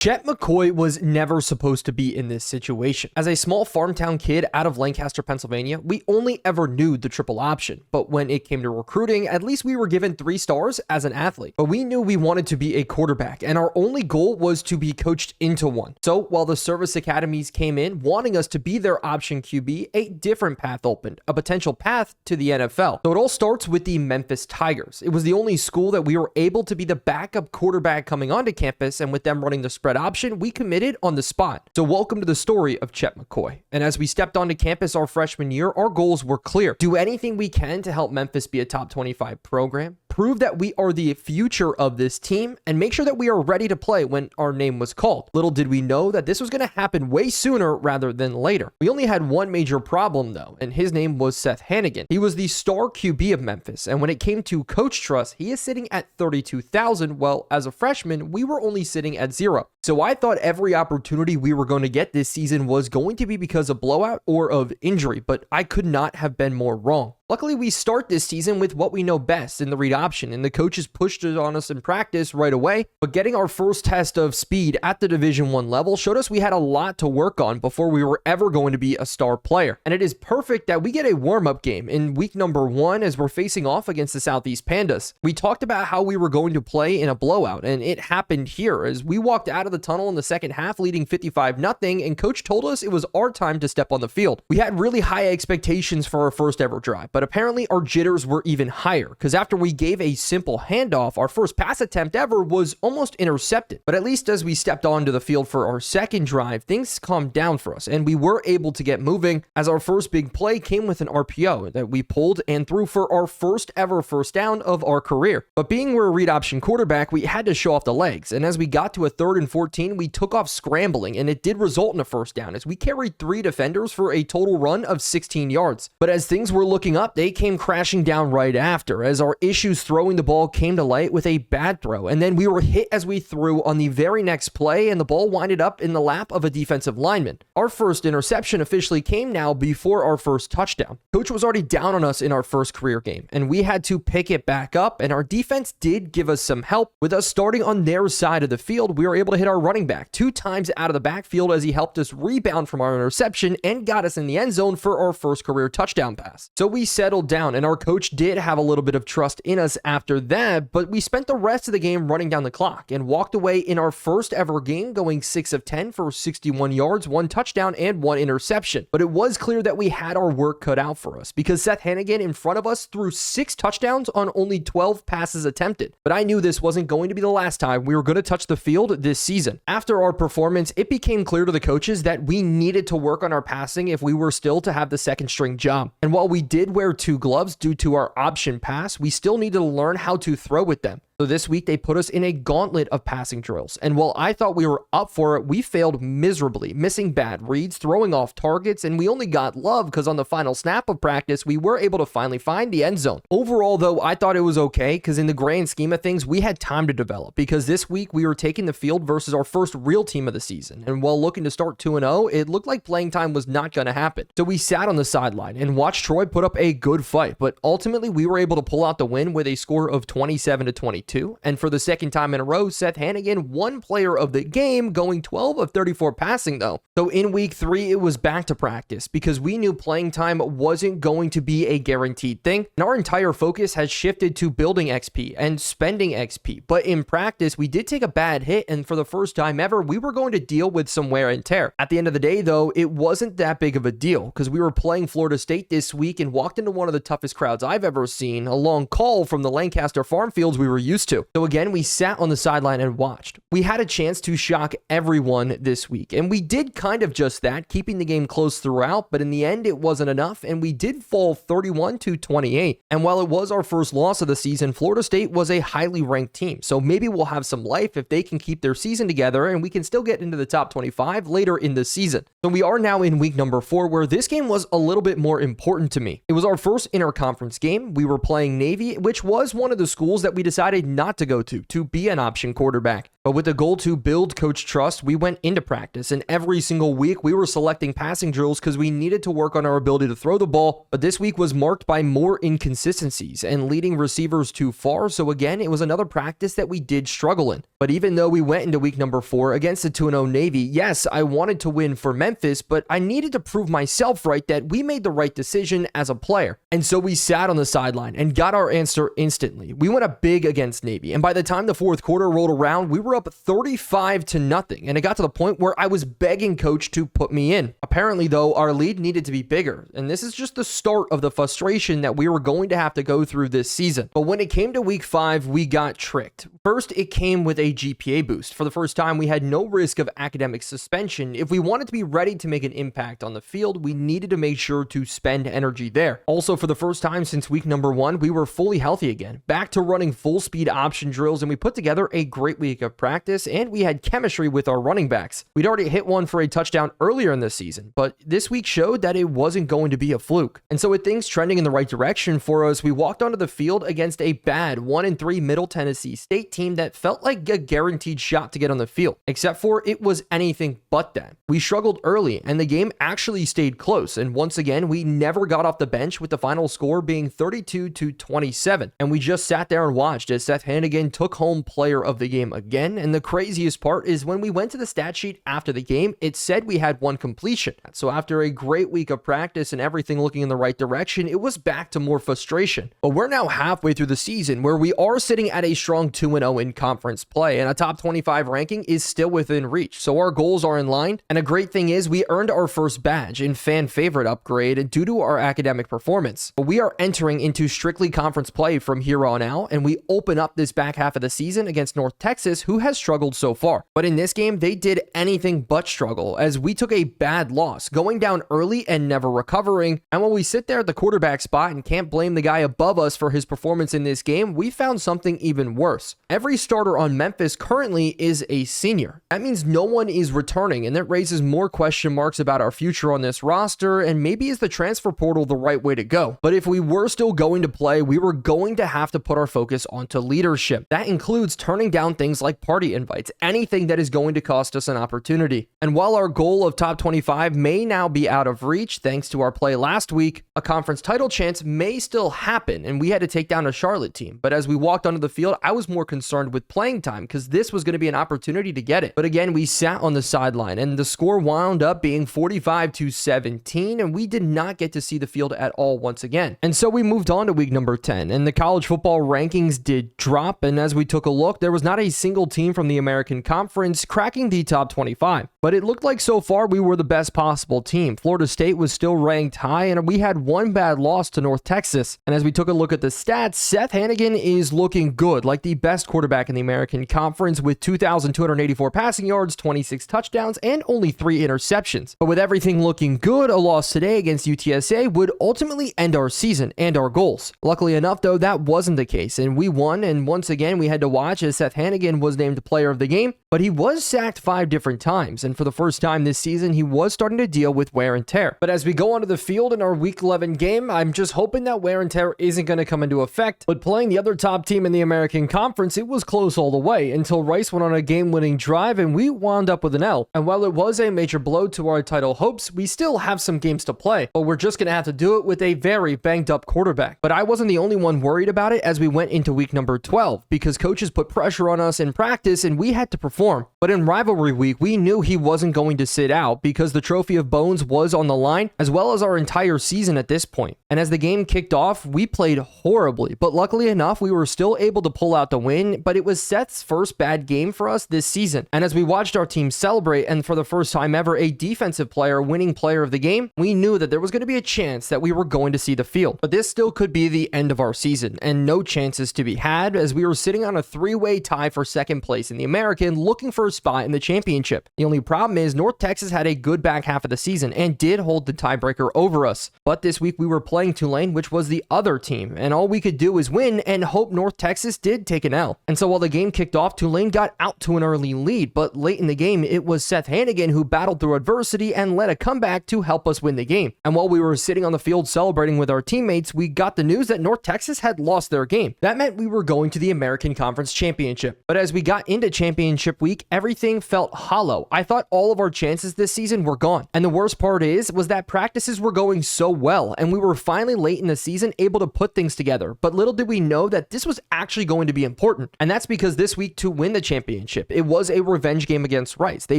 Chet McCoy was never supposed to be in this situation. As a small farm town kid out of Lancaster, Pennsylvania, we only ever knew the triple option. But when it came to recruiting, at least we were given 3 stars as an athlete. But we knew we wanted to be a quarterback, and our only goal was to be coached into one. So while the service academies came in wanting us to be their option QB, a different path opened, a potential path to the NFL. So it all starts with the Memphis Tigers. It was the only school that we were able to be the backup quarterback coming onto campus, and with them running the spread option, we committed on the spot. So welcome to the story of Chet McCoy. And as we stepped onto campus our freshman year, our goals were clear. Do anything we can to help Memphis be a top 25 program, prove that we are the future of this team, and make sure that we are ready to play when our name was called. Little did we know that this was going to happen way sooner rather than later. We only had one major problem though, and his name was Seth Hannigan. He was the star QB of Memphis, and when it came to coach trust, he is sitting at 32,000, while as a freshman, we were only sitting at 0. So I thought every opportunity we were going to get this season was going to be because of blowout or of injury, but I could not have been more wrong. Luckily, we start this season with what we know best in the read option, and the coaches pushed it on us in practice right away, but getting our first test of speed at the Division I level showed us we had a lot to work on before we were ever going to be a star player. And it is perfect that we get a warm-up game in week number 1 as we're facing off against the Southeast Pandas. We talked about how we were going to play in a blowout, and it happened here as we walked out of the tunnel in the second half leading 55-0, and coach told us it was our time to step on the field. We had really high expectations for our first ever drive, but apparently our jitters were even higher because after we gave a simple handoff, our first pass attempt ever was almost intercepted. But at least as we stepped onto the field for our second drive, things calmed down for us and we were able to get moving as our first big play came with an RPO that we pulled and threw for our first ever first down of our career. But being we're a read option quarterback, we had to show off the legs, and as we got to a 3rd and 14, we took off scrambling and it did result in a first down as we carried 3 defenders for a total run of 16 yards. But as things were looking up, they came crashing down right after as our issues throwing the ball came to light with a bad throw, and then we were hit as we threw on the very next play and the ball winded up in the lap of a defensive lineman. Our first interception officially came now before our first touchdown. Coach was already down on us in our first career game and we had to pick it back up, and our defense did give us some help. With us starting on their side of the field, we were able to hit our running back 2 times out of the backfield as he helped us rebound from our interception and got us in the end zone for our first career touchdown pass. So we settled down, and our coach did have a little bit of trust in us after that, but we spent the rest of the game running down the clock and walked away in our first ever game going 6 of 10 for 61 yards, 1 touchdown, and 1 interception. But it was clear that we had our work cut out for us because Seth Hannigan in front of us threw 6 touchdowns on only 12 passes attempted. But I knew this wasn't going to be the last time we were going to touch the field this season. After our performance, it became clear to the coaches that we needed to work on our passing if we were still to have the second string job. And while we did wear 2 gloves due to our option pass, we still needed to learn how to throw with them. So this week they put us in a gauntlet of passing drills, and while I thought we were up for it, we failed miserably, missing bad reads, throwing off targets, and we only got love because on the final snap of practice, we were able to finally find the end zone. Overall though, I thought it was okay because in the grand scheme of things, we had time to develop because this week we were taking the field versus our first real team of the season, and while looking to start 2-0, it looked like playing time was not going to happen. So we sat on the sideline and watched Troy put up a good fight, but ultimately we were able to pull out the win with a score of 27-22. And for the second time in a row, Seth Hannigan won player of the game, going 12 of 34 passing though. So in week 3, it was back to practice because we knew playing time wasn't going to be a guaranteed thing. And our entire focus has shifted to building XP and spending XP. But in practice, we did take a bad hit, and for the first time ever, we were going to deal with some wear and tear. At the end of the day though, it wasn't that big of a deal because we were playing Florida State this week and walked into one of the toughest crowds I've ever seen, a long call from the Lancaster farm fields we were used to. So again, we sat on the sideline and watched. We had a chance to shock everyone this week, and we did kind of just that, keeping the game close throughout, but in the end, it wasn't enough, and we did fall 31-28. And while it was our first loss of the season, Florida State was a highly ranked team, so maybe we'll have some life if they can keep their season together, and we can still get into the top 25 later in the season. So we are now in week number 4, where this game was a little bit more important to me. It was our first interconference game. We were playing Navy, which was one of the schools that we decided not to go to be an option quarterback. But with the goal to build coach trust, we went into practice, and every single week we were selecting passing drills because we needed to work on our ability to throw the ball. But this week was marked by more inconsistencies and leading receivers too far, so again, it was another practice that we did struggle in. But even though we went into week number 4 against the 2-0 Navy, yes, I wanted to win for Memphis, but I needed to prove myself right that we made the right decision as a player. And so we sat on the sideline and got our answer instantly. We went up big against Navy, and by the time the fourth quarter rolled around, we were up 35-0, and it got to the point where I was begging coach to put me in. Apparently, though, our lead needed to be bigger, and this is just the start of the frustration that we were going to have to go through this season. But when it came to week 5, we got tricked. First, it came with a GPA boost. For the first time, we had no risk of academic suspension. If we wanted to be ready to make an impact on the field, we needed to make sure to spend energy there. Also, for the first time since week number 1, we were fully healthy again, back to running full speed option drills, and we put together a great week of practice, and we had chemistry with our running backs. We'd already hit one for a touchdown earlier in the season, but this week showed that it wasn't going to be a fluke. And so with things trending in the right direction for us, we walked onto the field against a bad 1-3 Middle Tennessee State team that felt like a guaranteed shot to get on the field, except for it was anything but that. We struggled early, and the game actually stayed close, and once again, we never got off the bench, with the final score being 32-27, and we just sat there and watched as Seth Hannigan took home player of the game again. And the craziest part is when we went to the stat sheet after the game, it said we had 1 completion. So after a great week of practice and everything looking in the right direction, it was back to more frustration. But we're now halfway through the season, where we are sitting at a strong 2-0 in conference play, and a top 25 ranking is still within reach, so our goals are in line. And a great thing is we earned our first badge in fan favorite upgrade due to our academic performance. But we are entering into strictly conference play from here on out, and we open up this back half of the season against North Texas, who has struggled so far. But in this game, they did anything but struggle, as we took a bad loss, going down early and never recovering. And when we sit there at the quarterback spot and can't blame the guy above us for his performance in this game, we found something even worse. Every starter on Memphis currently is a senior. That means no one is returning, and that raises more question marks about our future on this roster, and maybe is the transfer portal the right way to go? But if we were still going to play, we were going to have to put our focus onto leadership. That includes turning down things like party invites, anything that is going to cost us an opportunity. And while our goal of top 25 may now be out of reach thanks to our play last week, a conference title chance may still happen, and we had to take down a Charlotte team. But as we walked onto the field, I was more concerned with playing time, because this was going to be an opportunity to get it. But again, we sat on the sideline, and the score wound up being 45-17, and we did not get to see the field at all once again. And so we moved on to week number 10, and the college football rankings did drop, and as we took a look, there was not a single team from the American Conference cracking the top 25. But it looked like so far we were the best possible team. Florida State was still ranked high, and we had one bad loss to North Texas. And as we took a look at the stats, Seth Hannigan is looking good, like the best quarterback in the American Conference, with 2,284 passing yards, 26 touchdowns, and only 3 interceptions. But with everything looking good, a loss today against UTSA would ultimately end our season and our goals. Luckily enough, though, that wasn't the case, and we won, and once again, we had to watch as Seth Hannigan was named player of the game, but he was sacked 5 different times, and for the first time this season, he was starting to deal with wear and tear. But as we go onto the field in our Week 11 game, I'm just hoping that wear and tear isn't going to come into effect. But playing the other top team in the American Conference, it was close all the way until Rice went on a game-winning drive, and we wound up with an L. And while it was a major blow to our title hopes, we still have some games to play, but we're just going to have to do it with a very banged-up quarterback. But I wasn't the only one worried about it as we went into week number 12, because coaches put pressure on us in practice, and we had to perform. But in rivalry week, we knew he wasn't going to sit out, because the Trophy of Bones was on the line, as well as our entire season at this point. And as the game kicked off, we played horribly, but luckily enough, we were still able to pull out the win. But it was Seth's first bad game for us this season. And as we watched our team celebrate, and for the first time ever, a defensive player winning player of the game, we knew that there was going to be a chance that we were going to see the field. But this still could be the end of our season, and no chances to be had, as we were sitting on a 3-way tie for second place in the American, looking for a spot in the championship. The only problem is North Texas had a good back half of the season and did hold the tiebreaker over us. But this week we were playing Tulane, which was the other team, and all we could do was win and hope North Texas did take an L. And so while the game kicked off, Tulane got out to an early lead, but late in the game, it was Seth Hannigan who battled through adversity and led a comeback to help us win the game. And while we were sitting on the field celebrating with our teammates, we got the news that North Texas had lost their game. That meant we were going to the American Conference Championship. But as we got got into championship week, everything felt hollow. I thought all of our chances this season were gone. And the worst part was that practices were going so well, and we were finally late in the season able to put things together. But little did we know that this was actually going to be important. And that's because this week to win the championship, it was a revenge game against Rice. They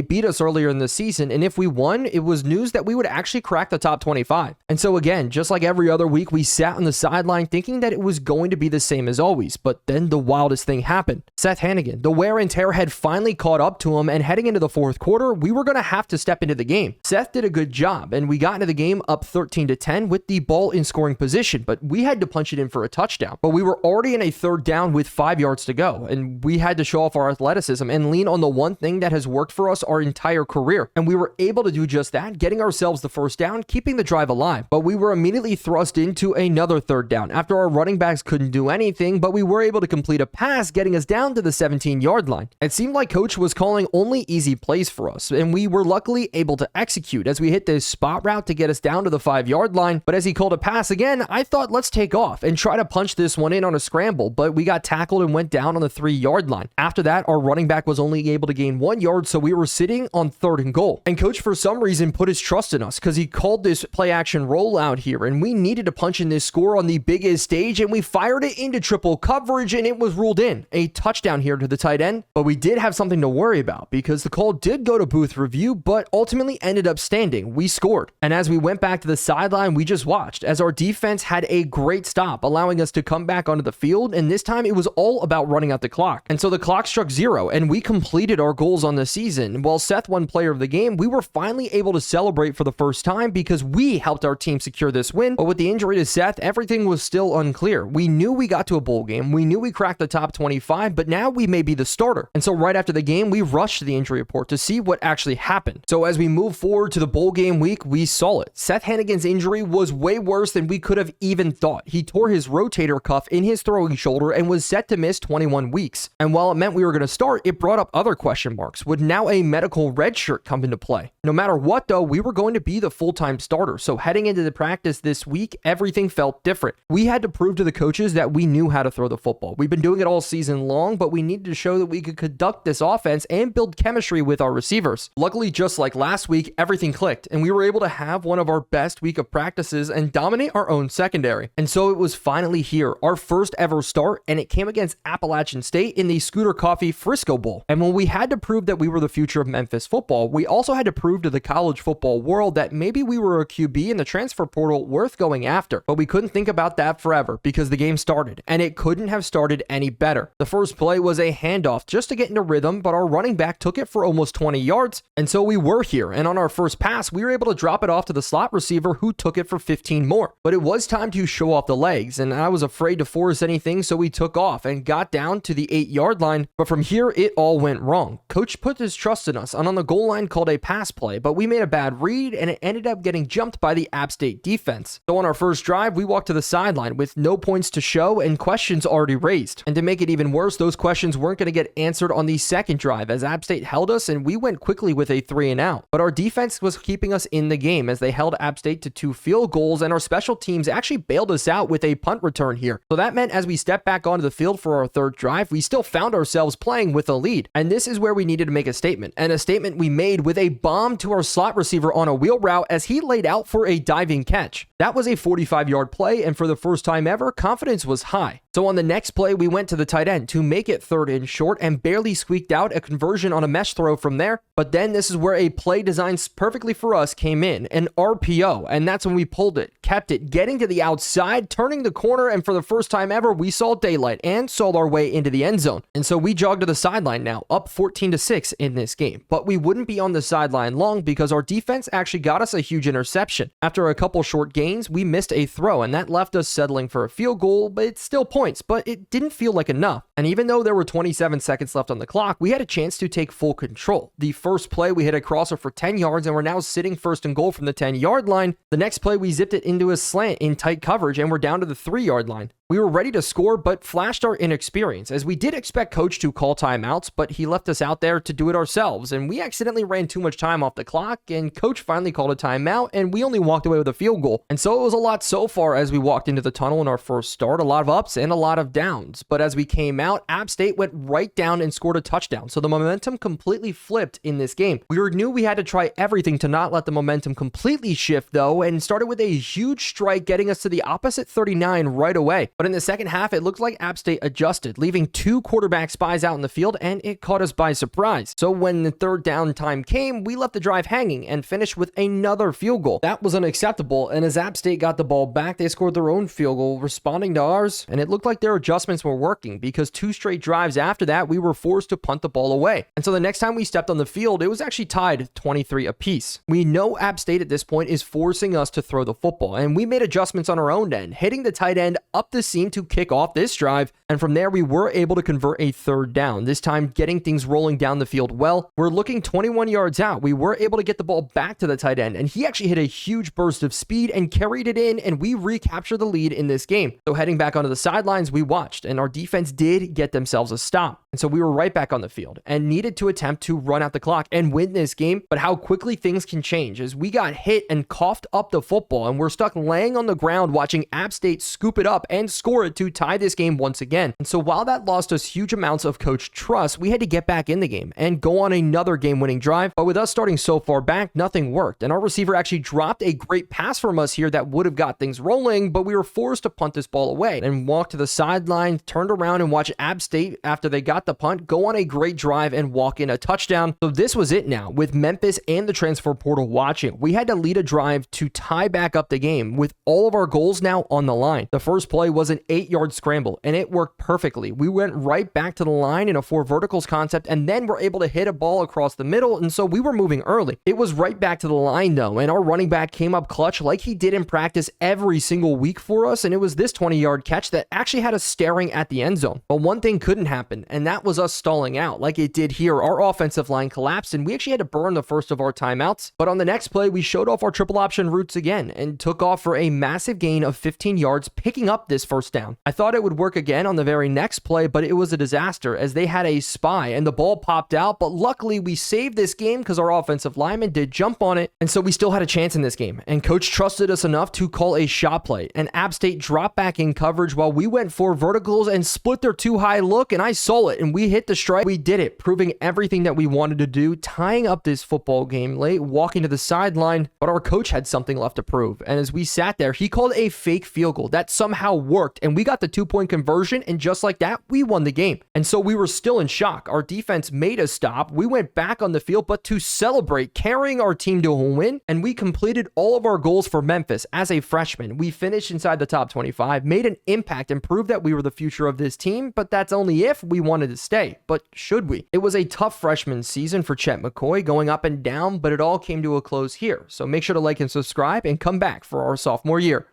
beat us earlier in the season, and if we won, it was news that we would actually crack the top 25. And so again, just like every other week, we sat on the sideline thinking that it was going to be the same as always. But then the wildest thing happened. Seth Hannigan, the wear and tear had finally caught up to him, and heading into the fourth quarter, we were going to have to step into the game. Seth did a good job, and we got into the game up 13-10 with the ball in scoring position, but we had to punch it in for a touchdown. But we were already in a third down with 5 yards to go, and we had to show off our athleticism and lean on the one thing that has worked for us our entire career. And we were able to do just that, getting ourselves the first down, keeping the drive alive. But we were immediately thrust into another third down after our running backs couldn't do anything, but we were able to complete a pass, getting us down to the 17-yard line. It seemed like coach was calling only easy plays for us, and we were luckily able to execute as we hit this spot route to get us down to the 5-yard line. But as he called a pass again, I thought let's take off and try to punch this one in on a scramble, but we got tackled and went down on the 3-yard line. After that, our running back was only able to gain 1 yard, so we were sitting on 3rd and goal. And coach for some reason put his trust in us because he called this play action rollout here, and we needed to punch in this score on the biggest stage, and we fired it into triple coverage, and it was ruled in. A touchdown here to the tight end, but we did have something to worry about because the call did go to booth review, but ultimately ended up standing. We scored. And as we went back to the sideline, we just watched as our defense had a great stop, allowing us to come back onto the field, and this time it was all about running out the clock. And so the clock struck 0, and we completed our goals on the season. While Seth won player of the game, we were finally able to celebrate for the first time because we helped our team secure this win. But with the injury to Seth, everything was still unclear. We knew we got to a bowl game, we knew we cracked the top 25, but now we may be the starter. And so right after the game, we rushed to the injury report to see what actually happened. So as we move forward to the bowl game week, we saw it. Seth Hannigan's injury was way worse than we could have even thought. He tore his rotator cuff in his throwing shoulder and was set to miss 21 weeks. And while it meant we were going to start, it brought up other question marks. Would now a medical red shirt come into play? No matter what though, we were going to be the full-time starter. So heading into the practice this week, everything felt different. We had to prove to the coaches that we knew how to throw the football. We've been doing it all season long, but we needed to show that we could conduct this offense and build chemistry with our receivers. Luckily, just like last week, everything clicked, and we were able to have one of our best week of practices and dominate our own secondary. And so it was finally here, our first ever start, and it came against Appalachian State in the Scooter Coffee Frisco Bowl. And when we had to prove that we were the future of Memphis football, we also had to prove to the college football world that maybe we were a QB in the transfer portal worth going after. But we couldn't think about that forever because the game started, and it couldn't have started any better. The first play was a handoff just to get into rhythm, but our running back took it for almost 20 yards, and so we were here. And on our first pass, we were able to drop it off to the slot receiver who took it for 15 more. But it was time to show off the legs, and I was afraid to force anything, so we took off and got down to the 8-yard line. But from here, it all went wrong. Coach put his trust in us and on the goal line called a pass play, but we made a bad read, and it ended up getting jumped by the App State defense. So on our first drive, we walked to the sideline with no points to show and questions already raised. And to make it even worse, those questions weren't going to get answered on the second drive as App State held us, and we went quickly with a 3-and-out. But our defense was keeping us in the game as they held App State to 2 field goals, and our special teams actually bailed us out with a punt return here. So that meant as we stepped back onto the field for our third drive, we still found ourselves playing with a lead. And this is where we needed to make a statement, and a statement we made with a bomb to our slot receiver on a wheel route as he laid out for a diving catch. That was a 45-yard play, and for the first time ever, confidence was high. So on the next play, we went to the tight end to make it 3rd and short and barely squeaked out a conversion on a mesh throw from there. But then this is where a play designed perfectly for us came in, an RPO, and that's when we pulled it, kept it, getting to the outside, turning the corner, and for the first time ever, we saw daylight and saw our way into the end zone. And so we jogged to the sideline now, up 14-6 in this game. But we wouldn't be on the sideline long because our defense actually got us a huge interception. After a couple short gains, we missed a throw, and that left us settling for a field goal, but it's still points, but it didn't feel like enough. And even though there were 27 seconds left on the clock, we had a chance to take full control. The first play, we hit a crosser for 10 yards, and we're now sitting 1st and goal from the 10-yard line. The next play, we zipped it into a slant in tight coverage, and we're down to the 3-yard line. We were ready to score, but flashed our inexperience, as we did expect coach to call timeouts, but he left us out there to do it ourselves, and we accidentally ran too much time off the clock, and coach finally called a timeout, and we only walked away with a field goal. And so it was a lot so far as we walked into the tunnel in our first start, a lot of ups and a lot of downs. But as we came out, App State went right down and scored a touchdown, so the momentum completely flipped in this game. We knew we had to try everything to not let the momentum completely shift though, and started with a huge strike getting us to the opposite 39 right away. But in the second half, it looked like App State adjusted, leaving 2 quarterback spies out in the field, and it caught us by surprise. So when the third down time came, we left the drive hanging and finished with another field goal. That was unacceptable, and as App State got the ball back, they scored their own field goal, responding to ours, and it looked like their adjustments were working, because 2 straight drives after that, we were forced to punt the ball away. And so the next time we stepped on the field, it was actually tied 23 apiece. We know App State at this point is forcing us to throw the football, and we made adjustments on our own end, hitting the tight end up the seam to kick off this drive, and from there we were able to convert a third down, this time getting things rolling down the field well. We're looking 21 yards out. We were able to get the ball back to the tight end, and he actually hit a huge burst of speed and carried it in, and we recaptured the lead in this game. So heading back onto the sidelines, we watched, and our defense did get themselves a stop. And so we were right back on the field and needed to attempt to run out the clock and win this game. But how quickly things can change, as we got hit and coughed up the football, and we're stuck laying on the ground watching App State scoop it up and score it to tie this game once again. And so while that lost us huge amounts of coach trust, we had to get back in the game and go on another game-winning drive. But with us starting so far back, nothing worked, and our receiver actually dropped a great pass from us here that would have got things rolling, but we were forced to punt this ball away and walked to the sideline, turned around and watched App State, after they got the punt, go on a great drive and walk in a touchdown. So this was it now, with Memphis and the transfer portal watching. We had to lead a drive to tie back up the game with all of our goals now on the line. The first play was an 8-yard scramble, and it worked perfectly. We went right back to the line in a 4 verticals concept, and then were able to hit a ball across the middle, and so we were moving early. It was right back to the line though, and our running back came up clutch like he did in practice every single week for us, and it was this 20-yard catch that actually had us staring at the end zone. But one thing couldn't happen, and that was us stalling out like it did here. Our offensive line collapsed, and we actually had to burn the first of our timeouts. But on the next play, we showed off our triple option routes again and took off for a massive gain of 15 yards, picking up this first down. I thought it would work again on the very next play, but it was a disaster, as they had a spy and the ball popped out. But luckily we saved this game because our offensive lineman did jump on it, and so we still had a chance in this game, and coach trusted us enough to call a shot play, and App State dropped back in coverage while we went for verticals and split their 2-high look, and I saw it, and we hit the strike. We did it, proving everything that we wanted to do, tying up this football game late, walking to the sideline. But our coach had something left to prove, and as we sat there, he called a fake field goal that somehow worked, and we got the 2-point conversion, and just like that, we won the game. And so we were still in shock. Our defense made a stop. We went back on the field, but to celebrate, carrying our team to a win, and we completed all of our goals for Memphis as a freshman. We finished inside the top 25, made an impact, and proved that we were the future of this team, but that's only if we wanted to stay. But should we? It was a tough freshman season for Chet McCoy, going up and down, but it all came to a close here. So make sure to like and subscribe and come back for our sophomore year.